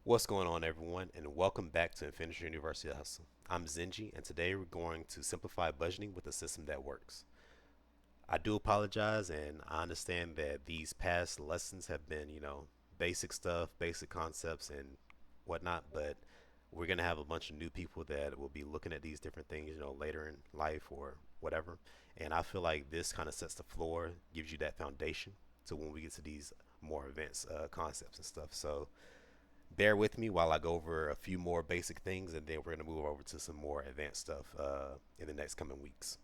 What's going on, everyone, and welcome back to Infinity University Hustle. I'm Xenji, and today we're going to simplify budgeting with a system that works. I do apologize, and I understand that these past lessons have been, basic stuff, basic concepts, and whatnot, but we're going to have a bunch of new people that will be looking at these different things, later in life or whatever. And I feel like this kind of sets the floor, gives you that foundation to when we get to these more advanced concepts and stuff. So, bear with me while I go over a few more basic things, and then we're going to move over to some more advanced stuff in the next coming weeks.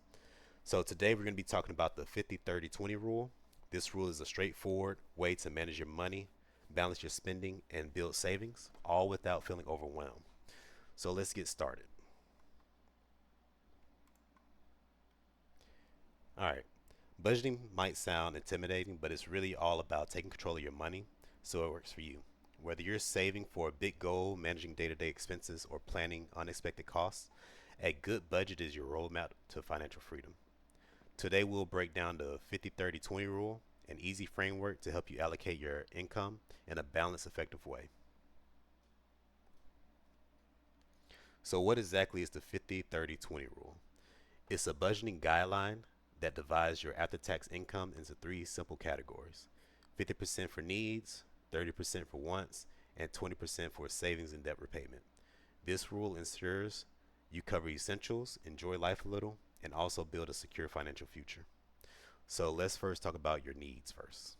So, today we're going to be talking about the 50/30/20 rule. This rule is a straightforward way to manage your money, balance your spending, and build savings, all without feeling overwhelmed. So, let's get started. All right. Budgeting might sound intimidating, but it's really all about taking control of your money so it works for you. Whether you're saving for a big goal, managing day to day expenses, or planning unexpected costs, a good budget is your roadmap to financial freedom. Today, we'll break down the 50/30/20 rule, an easy framework to help you allocate your income in a balanced, effective way. So, what exactly is the 50/30/20 rule? It's a budgeting guideline that divides your after tax income into three simple categories: 50% for needs, 30% for wants, and 20% for savings and debt repayment. This rule ensures you cover essentials, enjoy life a little, and also build a secure financial future. So let's first talk about your needs first.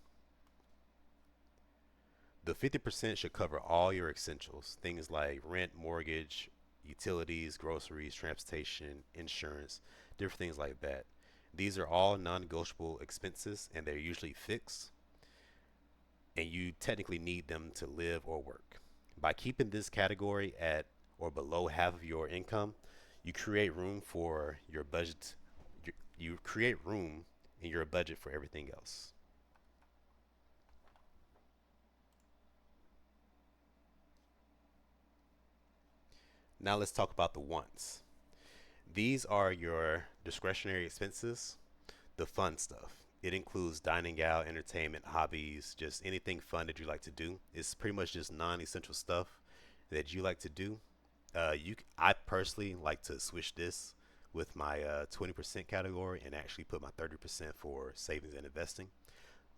The 50% should cover all your essentials, things like rent, mortgage, utilities, groceries, transportation, insurance, different things like that. These are all non negotiable expenses and they're usually fixed, and you technically need them to live or work. By keeping this category at or below half of your income, you create room for your budget. You create room in your budget for everything else. Now let's talk about the wants. These are your discretionary expenses, the fun stuff. It includes dining out, entertainment, hobbies, just anything fun that you like to do. It's pretty much just non-essential stuff that you like to do. I personally like to switch this with my 20% category and actually put my 30% for savings and investing.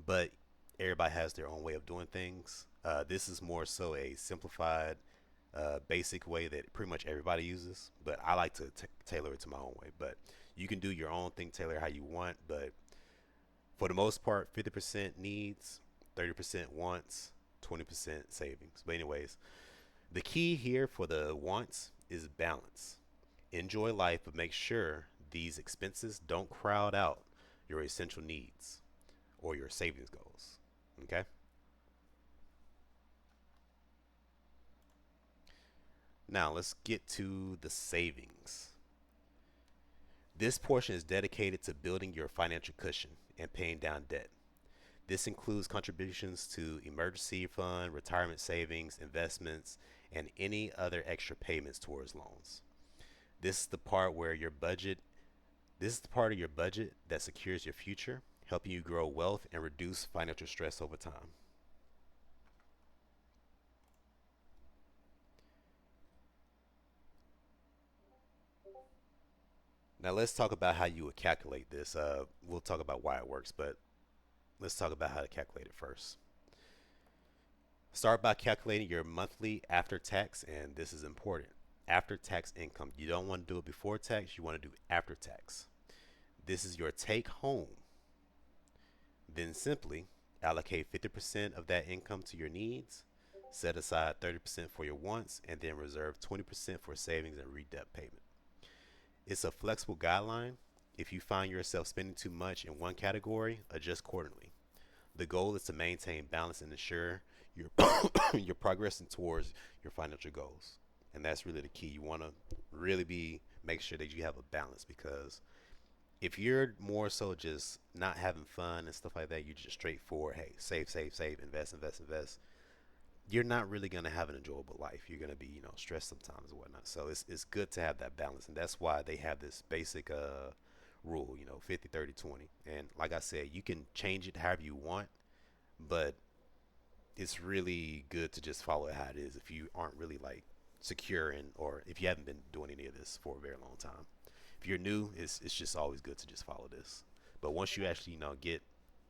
But everybody has their own way of doing things. This is more so a simplified, basic way that pretty much everybody uses. But I like to tailor it to my own way. But you can do your own thing, tailor how you want. But for the most part, 50% needs, 30% wants, 20% savings. But anyways, the key here for the wants is balance. Enjoy life, but make sure these expenses don't crowd out your essential needs or your savings goals. Okay? Now let's get to the savings. This portion is dedicated to building your financial cushion and paying down debt. This includes contributions to emergency fund, retirement savings, investments, and any other extra payments towards loans. This is the part where your budget This is the part of your budget that secures your future, helping you grow wealth and reduce financial stress over time. Now let's talk about how you would calculate this. We'll talk about why it works, but let's talk about how to calculate it first. Start by calculating your monthly after tax, and this is important. After tax income. You don't want to do it before tax, you want to do after tax. This is your take home. Then simply allocate 50% of that income to your needs, set aside 30% for your wants, and then reserve 20% for savings and re-debt payment. It's a flexible guideline. If you find yourself spending too much in one category, adjust accordingly. The goal is to maintain balance and ensure you're you're progressing towards your financial goals. And that's really the key. You want to really be make sure that you have a balance, because if you're more so just not having fun and stuff like that, you're just straightforward, hey, save, save, save, invest, invest, invest. You're not really gonna have an enjoyable life. You're gonna be, stressed sometimes and whatnot. So it's good to have that balance, and that's why they have this basic rule, 50/30/20. And like I said, you can change it however you want, but it's really good to just follow it how it is if you aren't really like secure in, or if you haven't been doing any of this for a very long time. If you're new, it's just always good to just follow this. But once you actually get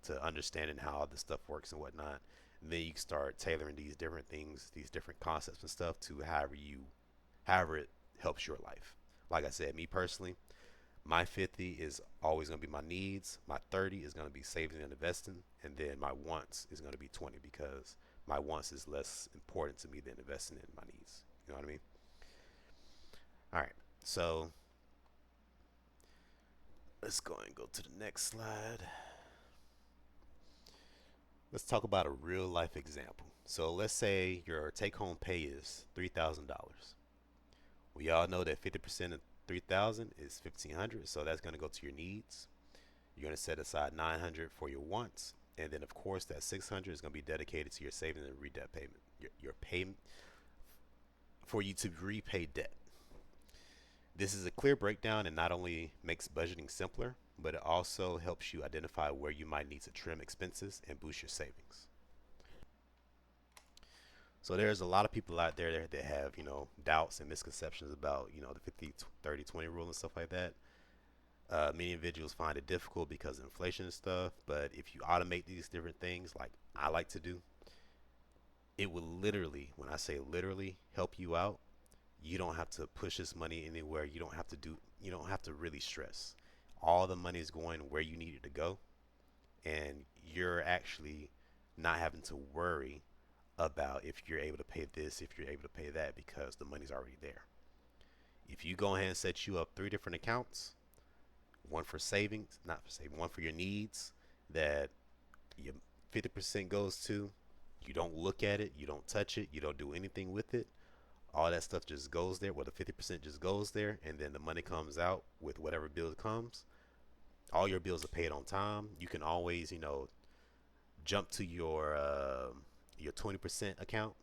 to understanding how this stuff works and whatnot, then you can start tailoring these different things, these different concepts and stuff to however it helps your life. Like I said, me personally, my 50 is always going to be my needs. My 30 is going to be saving and investing. And then my wants is going to be 20 because my wants is less important to me than investing in my needs. You know what I mean? All right. So let's go and go to the next slide. Let's talk about a real life example. So let's say your take home pay is $3,000. We all know that 50% of 3,000 is 1,500, so that's going to go to your needs. You're going to set aside 900 for your wants, and then of course that 600 is going to be dedicated to your savings and redebt payment. Your payment for you to repay debt. This is a clear breakdown and not only makes budgeting simpler, but it also helps you identify where you might need to trim expenses and boost your savings. So there's a lot of people out there that have, doubts and misconceptions about, the 50, 30, 20 rule and stuff like that. Many individuals find it difficult because of inflation and stuff, but if you automate these different things like I like to do, it will literally, when I say literally, help you out. You don't have to push this money anywhere. You don't have to really stress. All the money is going where you need it to go, and you're actually not having to worry about if you're able to pay this, if you're able to pay that, because the money's already there. If you go ahead and set you up three different accounts, one for savings, not for saving, one for your needs that your 50% goes to, you don't look at it, you don't touch it, you don't do anything with it. All that stuff just goes there. Well, the 50% just goes there, and then the money comes out with whatever bill comes. All your bills are paid on time. You can always, jump to your 20% account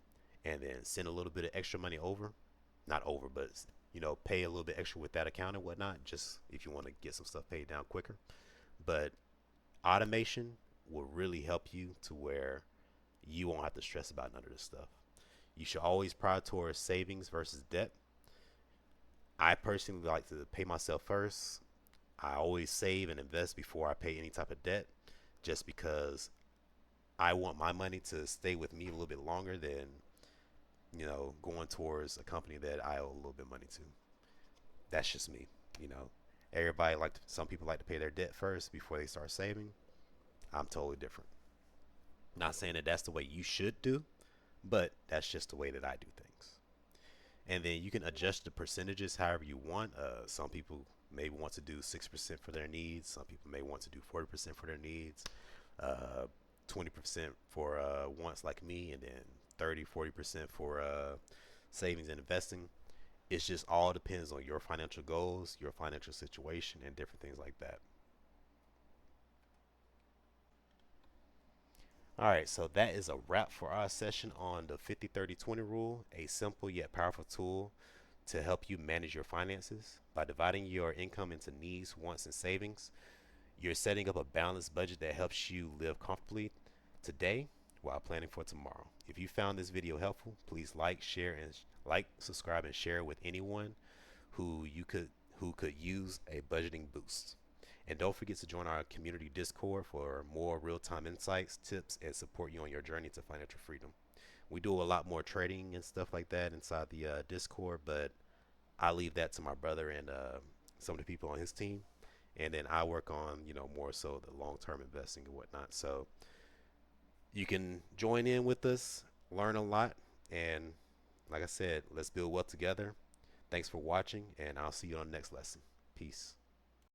and then send a little bit of extra money over, not over, but pay a little bit extra with that account and whatnot, just if you want to get some stuff paid down quicker. But automation will really help you to where you won't have to stress about none of this stuff. You should always prioritize savings versus debt. I personally like to pay myself first. I always save and invest before I pay any type of debt, just because I want my money to stay with me a little bit longer than going towards a company that I owe a little bit of money to. That's just me. You know, some people like to pay their debt first before they start saving. I'm totally different. Not saying that that's the way you should do, but that's just the way that I do things. And then you can adjust the percentages however you want. Some people may want to do 6% for their needs. Some people may want to do 40% for their needs. 20% for wants like me, and then 30-40% for savings and investing. It's just all depends on your financial goals, your financial situation, and different things like that. All right, so that is a wrap for our session on the 50-30-20 rule, a simple yet powerful tool to help you manage your finances. By dividing your income into needs, wants, and savings, you're setting up a balanced budget that helps you live comfortably today while planning for tomorrow. If you found this video helpful, please subscribe, and share with anyone who you could who could use a budgeting boost. And don't forget to join our community Discord for more real-time insights, tips, and support you on your journey to financial freedom. We do a lot more trading and stuff like that inside the Discord, but I leave that to my brother and some of the people on his team, and then I work on more so the long-term investing and whatnot. So you can join in with us, learn a lot, and like I said, let's build wealth together. Thanks for watching, and I'll see you on the next lesson. Peace.